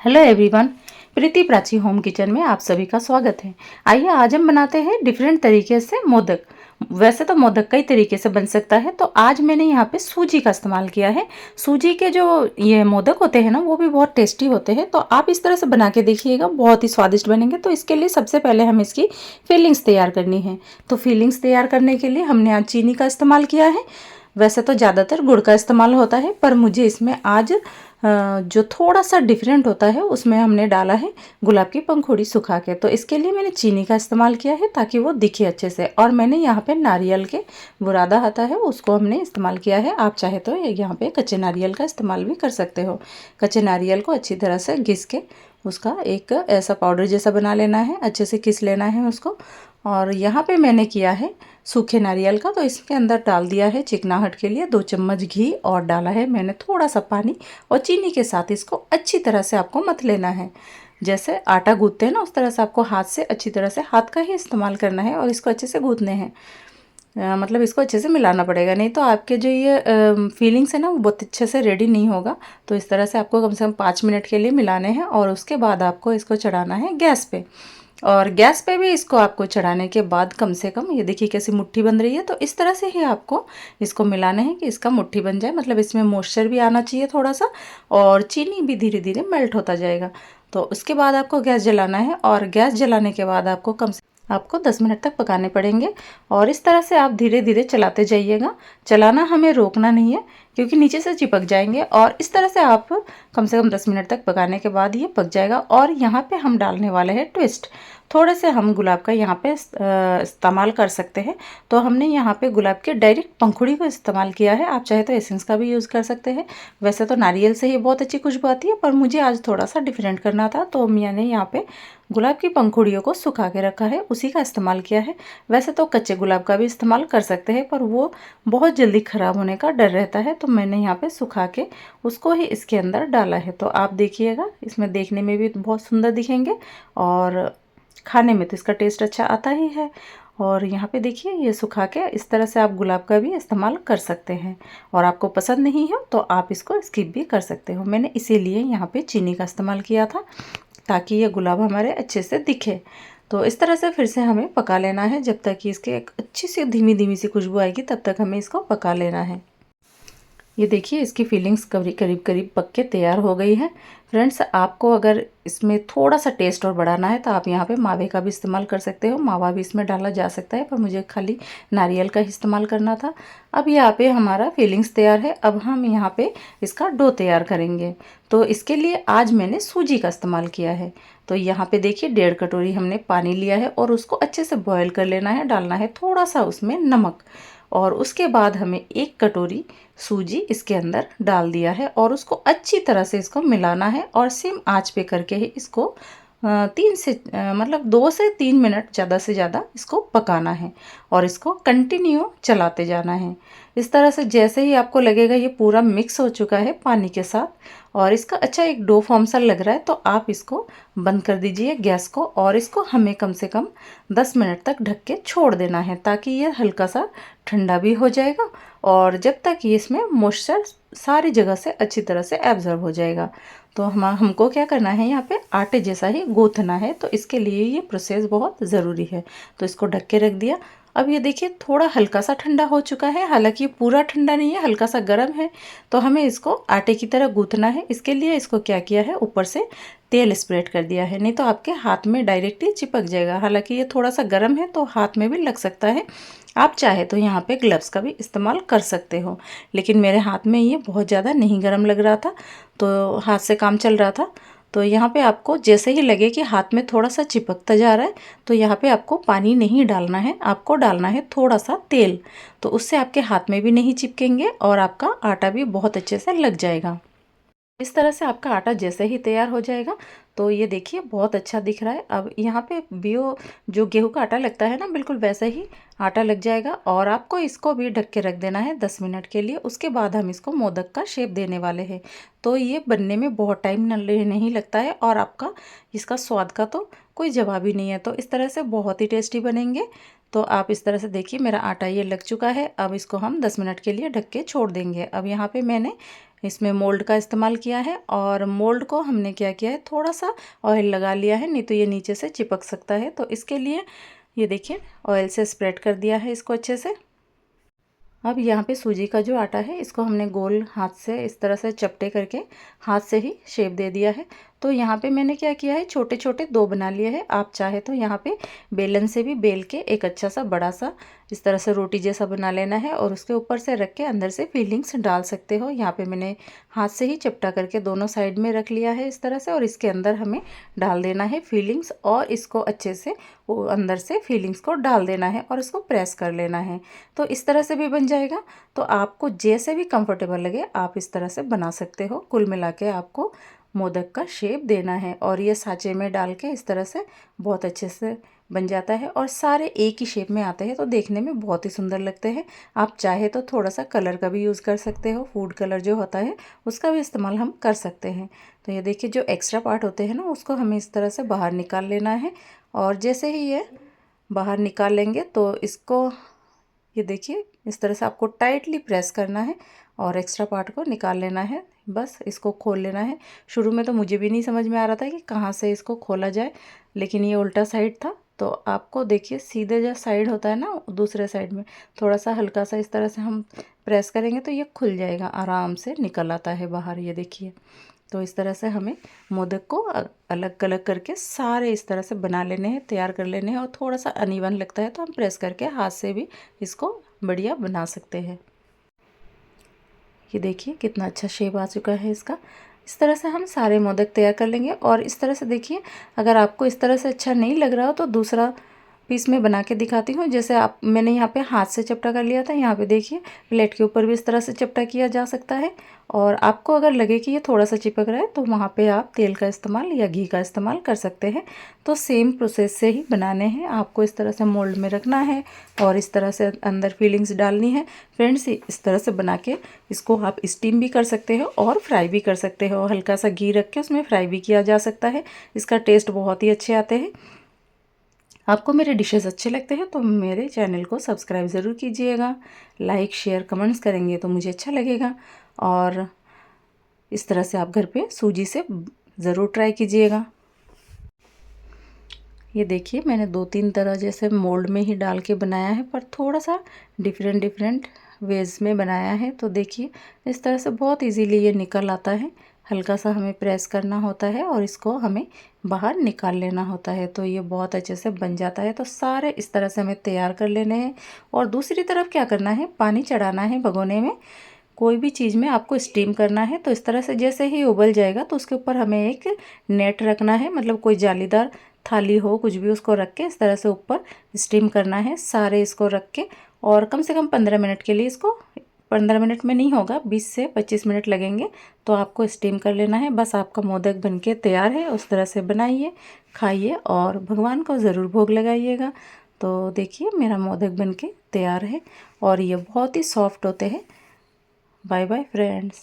Hello everyone. Preeti Prachi home kitchen में आप सभी का स्वागत है। आइए आज हम बनाते हैं डिफरेंट तरीके से मोदक। वैसे तो मोदक कई तरीके से बन सकता है, तो आज मैंने यहाँ पे सूजी का इस्तेमाल किया है। सूजी के जो ये मोदक होते हैं ना, वो भी बहुत टेस्टी होते हैं। तो आप इस तरह से बना के देखिएगा, बहुत ही स्वादिष्ट बनेंगे। तो इसके लिए सबसे पहले हम इसकी फीलिंग्स तैयार करनी है। तो फीलिंग्स तैयार करने के लिए हमने आज चीनी का इस्तेमाल किया है। वैसे तो ज़्यादातर गुड़ का इस्तेमाल होता है, पर मुझे इसमें आज जो थोड़ा सा डिफरेंट होता है उसमें हमने डाला है गुलाब की पंखुड़ी सुखा के। तो इसके लिए मैंने चीनी का इस्तेमाल किया है ताकि वो दिखे अच्छे से। और मैंने यहाँ पे नारियल के बुरादा आता है उसको हमने इस्तेमाल किया है। आप चाहे तो यहाँ पे कच्चे नारियल का इस्तेमाल भी कर सकते हो। कच्चे नारियल को अच्छी तरह से घिस के उसका एक ऐसा पाउडर जैसा बना लेना है, अच्छे से घिस लेना है उसको। और यहाँ पे मैंने किया है सूखे नारियल का, तो इसके अंदर डाल दिया है चिकनाहट के लिए 2 चम्मच घी और डाला है मैंने थोड़ा सा पानी। और चीनी के साथ इसको अच्छी तरह से आपको मथ लेना है। जैसे आटा गूंथते हैं ना, उस तरह से आपको हाथ से अच्छी तरह से, हाथ का ही इस्तेमाल करना है और इसको अच्छे से गूंथने हैं। मतलब इसको अच्छे से मिलाना पड़ेगा, नहीं तो आपके जो ये फीलिंग्स है ना वो बहुत अच्छे से रेडी नहीं होगा। तो इस तरह से आपको कम से कम 5 मिनट के लिए मिलाने हैं और उसके बाद आपको इसको चढ़ाना है गैस पे। और गैस पे भी इसको आपको चढ़ाने के बाद कम से कम, ये देखिए कैसी मुट्ठी बन रही है। तो इस तरह से ही आपको इसको मिलाना है कि इसका मुट्ठी बन जाए, मतलब इसमें मॉइस्चर भी आना चाहिए थोड़ा सा, और चीनी भी धीरे धीरे मेल्ट होता जाएगा। तो उसके बाद आपको गैस जलाना है और गैस जलाने के बाद आपको 10 मिनट तक पकाने पड़ेंगे। और इस तरह से आप धीरे धीरे चलाते जाइएगा। चलाना हमें रोकना नहीं है, क्योंकि नीचे से चिपक जाएंगे। और इस तरह से आप कम से कम 10 मिनट तक पकाने के बाद ये पक जाएगा। और यहाँ पे हम डालने वाले हैं ट्विस्ट। थोड़े से हम गुलाब का यहाँ पे इस्तेमाल कर सकते हैं। तो हमने यहाँ पे गुलाब के डायरेक्ट पंखुड़ी को इस्तेमाल किया है। आप चाहे तो एसेंस का भी यूज़ कर सकते हैं। वैसे तो नारियल से ही बहुत अच्छी खुशबू आती है, पर मुझे आज थोड़ा सा डिफरेंट करना था, तो मैंने यहाँ पे गुलाब की पंखुड़ियों को सुखा के रखा है, उसी का इस्तेमाल किया है। वैसे तो कच्चे गुलाब का भी इस्तेमाल कर सकते हैं, पर वो बहुत जल्दी ख़राब होने का डर रहता है। तो मैंने यहाँ पे सुखा के उसको ही इसके अंदर डाला है। तो आप देखिएगा, इसमें देखने में भी बहुत सुंदर दिखेंगे और खाने में तो इसका टेस्ट अच्छा आता ही है। और यहाँ पे देखिए, ये सुखा के इस तरह से आप गुलाब का भी इस्तेमाल कर सकते हैं। और आपको पसंद नहीं है तो आप इसको स्किप भी कर सकते हो। मैंने इसीलिए यहाँ पे चीनी का इस्तेमाल किया था, ताकि ये गुलाब हमारे अच्छे से दिखे। तो इस तरह से फिर से हमें पका लेना है, जब तक कि इसके एक अच्छी सी धीमी धीमी सी खुशबू आएगी तब तक हमें इसको पका लेना है। ये देखिए, इसकी फीलिंग्स करीब करीब पक के तैयार हो गई है। फ्रेंड्स, आपको अगर इसमें थोड़ा सा टेस्ट और बढ़ाना है तो आप यहाँ पे मावे का भी इस्तेमाल कर सकते हो। मावा भी इसमें डाला जा सकता है, पर मुझे खाली नारियल का ही इस्तेमाल करना था। अब यहाँ पे हमारा फीलिंग्स तैयार है। अब हम यहाँ पे इसका डो तैयार करेंगे। तो इसके लिए आज मैंने सूजी का इस्तेमाल किया है। तो यहाँ पे देखिए, 1.5 कटोरी हमने पानी लिया है और उसको अच्छे से बॉयल कर लेना है। डालना है थोड़ा सा उसमें नमक, और उसके बाद हमें 1 कटोरी सूजी इसके अंदर डाल दिया है और उसको अच्छी तरह से इसको मिलाना है। और सेम आंच पे करके ही इसको 2 से 3 मिनट ज़्यादा से ज़्यादा इसको पकाना है और इसको कंटिन्यू चलाते जाना है। इस तरह से जैसे ही आपको लगेगा ये पूरा मिक्स हो चुका है पानी के साथ और इसका अच्छा एक डो फॉर्म सा लग रहा है, तो आप इसको बंद कर दीजिए गैस को। और इसको हमें कम से कम 10 मिनट तक ढक के छोड़ देना है, ताकि ये हल्का सा ठंडा भी हो जाएगा और जब तक ये इसमें मॉइस्चर सारी जगह से अच्छी तरह से एब्जॉर्ब हो जाएगा। तो हमको क्या करना है, यहाँ पे आटे जैसा ही गूँथना है। तो इसके लिए ये प्रोसेस बहुत ज़रूरी है। तो इसको ढक के रख दिया। अब ये देखिए, थोड़ा हल्का सा ठंडा हो चुका है, हालांकि ये पूरा ठंडा नहीं है, हल्का सा गर्म है। तो हमें इसको आटे की तरह गूँथना है। इसके लिए इसको क्या किया है, ऊपर से तेल स्प्रेड कर दिया है, नहीं तो आपके हाथ में डायरेक्टली चिपक जाएगा। हालांकि ये थोड़ा सा गर्म है तो हाथ में भी लग सकता है। आप चाहे तो यहाँ पे ग्लव्स का भी इस्तेमाल कर सकते हो, लेकिन मेरे हाथ में ये बहुत ज़्यादा नहीं गर्म लग रहा था, तो हाथ से काम चल रहा था। तो यहाँ पे आपको जैसे ही लगे कि हाथ में थोड़ा सा चिपकता जा रहा है, तो यहाँ पे आपको पानी नहीं डालना है, आपको डालना है थोड़ा सा तेल। तो उससे आपके हाथ में भी नहीं चिपकेंगे और आपका आटा भी बहुत अच्छे से लग जाएगा। इस तरह से आपका आटा जैसे ही तैयार हो जाएगा, तो ये देखिए बहुत अच्छा दिख रहा है। अब यहाँ पे जो गेहूं का आटा लगता है ना, बिल्कुल वैसा ही आटा लग जाएगा। और आपको इसको भी ढक के रख देना है 10 मिनट के लिए। उसके बाद हम इसको मोदक का शेप देने वाले हैं। तो ये बनने में बहुत टाइम नहीं लगता है और आपका इसका स्वाद का तो कोई जवाब ही नहीं है। तो इस तरह से बहुत ही टेस्टी बनेंगे। तो आप इस तरह से देखिए, मेरा आटा ये लग चुका है। अब इसको हम 10 मिनट के लिए ढक के छोड़ देंगे। अब यहाँ पे मैंने इसमें मोल्ड का इस्तेमाल किया है और मोल्ड को हमने क्या किया है, थोड़ा सा ऑयल लगा लिया है, नहीं तो ये नीचे से चिपक सकता है। तो इसके लिए ये देखिए ऑयल से स्प्रेड कर दिया है इसको अच्छे से। अब यहाँ पे सूजी का जो आटा है इसको हमने गोल हाथ से इस तरह से चपटे करके हाथ से ही शेप दे दिया है। तो यहाँ पे मैंने क्या किया है, छोटे छोटे दो बना लिए हैं। आप चाहे तो यहाँ पे बेलन से भी बेल के एक अच्छा सा बड़ा सा इस तरह से रोटी जैसा बना लेना है और उसके ऊपर से रख के अंदर से फीलिंग्स डाल सकते हो। यहाँ पे मैंने हाथ से ही चपटा करके दोनों साइड में रख लिया है इस तरह से, और इसके अंदर हमें डाल देना है फीलिंग्स और इसको अच्छे से वो अंदर से फीलिंग्स को डाल देना है और इसको प्रेस कर लेना है। तो इस तरह से भी बन जाएगा। तो आपको जैसे भी कंफर्टेबल लगे आप इस तरह से बना सकते हो। कुल मिला के आपको मोदक का शेप देना है और ये साँचे में डाल के इस तरह से बहुत अच्छे से बन जाता है और सारे एक ही शेप में आते हैं, तो देखने में बहुत ही सुंदर लगते हैं। आप चाहे तो थोड़ा सा कलर का भी यूज़ कर सकते हो, फूड कलर जो होता है उसका भी इस्तेमाल हम कर सकते हैं। तो ये देखिए जो एक्स्ट्रा पार्ट होते हैं ना उसको हमें इस तरह से बाहर निकाल लेना है और जैसे ही ये बाहर निकाल लेंगे तो इसको ये देखिए इस तरह से आपको टाइटली प्रेस करना है और एक्स्ट्रा पार्ट को निकाल लेना है। बस इसको खोल लेना है। शुरू में तो मुझे भी नहीं समझ में आ रहा था कि कहाँ से इसको खोला जाए, लेकिन ये उल्टा साइड था। तो आपको देखिए सीधे जो साइड होता है ना दूसरे साइड में थोड़ा सा हल्का सा इस तरह से हम प्रेस करेंगे तो ये खुल जाएगा, आराम से निकल आता है बाहर। ये देखिए तो इस तरह से हमें मोदक को अलग अलग करके सारे इस तरह से बना लेने हैं, तैयार कर लेने हैं। और थोड़ा सा अनइवन लगता है तो हम प्रेस करके हाथ से भी इसको बढ़िया बना सकते हैं। ये देखिए कितना अच्छा शेप आ चुका है इसका। इस तरह से हम सारे मोदक तैयार कर लेंगे। और इस तरह से देखिए अगर आपको इस तरह से अच्छा नहीं लग रहा हो तो दूसरा पीस में बना के दिखाती हूँ। जैसे आप मैंने यहाँ पे हाथ से चपटा कर लिया था, यहाँ पे देखिए प्लेट के ऊपर भी इस तरह से चपटा किया जा सकता है। और आपको अगर लगे कि ये थोड़ा सा चिपक रहा है तो वहाँ पे आप तेल का इस्तेमाल या घी का इस्तेमाल कर सकते हैं। तो सेम प्रोसेस से ही बनाने हैं। आपको इस तरह से मोल्ड में रखना है और इस तरह से अंदर फीलिंग्स डालनी है। फ्रेंड्स इस तरह से बना के इसको आप स्टीम भी कर सकते हो और फ्राई भी कर सकते हो। हल्का सा घी रख के उसमें फ्राई भी किया जा सकता है। इसका टेस्ट बहुत ही अच्छे आते हैं। आपको मेरे डिशेस अच्छे लगते हैं तो मेरे चैनल को सब्सक्राइब ज़रूर कीजिएगा। लाइक शेयर कमेंट्स करेंगे तो मुझे अच्छा लगेगा। और इस तरह से आप घर पे सूजी से ज़रूर ट्राई कीजिएगा। ये देखिए मैंने 2-3 तरह जैसे मोल्ड में ही डाल के बनाया है, पर थोड़ा सा डिफरेंट वेज में बनाया है। तो देखिए इस तरह से बहुत इजीली ये निकल आता है। हल्का सा हमें प्रेस करना होता है और इसको हमें बाहर निकाल लेना होता है, तो ये बहुत अच्छे से बन जाता है। तो सारे इस तरह से हमें तैयार कर लेने हैं। और दूसरी तरफ क्या करना है, पानी चढ़ाना है भगोने में। कोई भी चीज़ में आपको स्टीम करना है तो इस तरह से जैसे ही उबल जाएगा तो उसके ऊपर हमें एक नेट रखना है, मतलब कोई जालीदार थाली हो कुछ भी, उसको रख के इस तरह से ऊपर स्टीम करना है सारे इसको रख के। और कम से कम 15 मिनट के लिए इसको, 15 मिनट में नहीं होगा 20 से 25 मिनट लगेंगे, तो आपको स्टीम कर लेना है। बस आपका मोदक बनके तैयार है। उस तरह से बनाइए, खाइए और भगवान को ज़रूर भोग लगाइएगा। तो देखिए मेरा मोदक बनके तैयार है और ये बहुत ही सॉफ्ट होते हैं। Bye bye friends.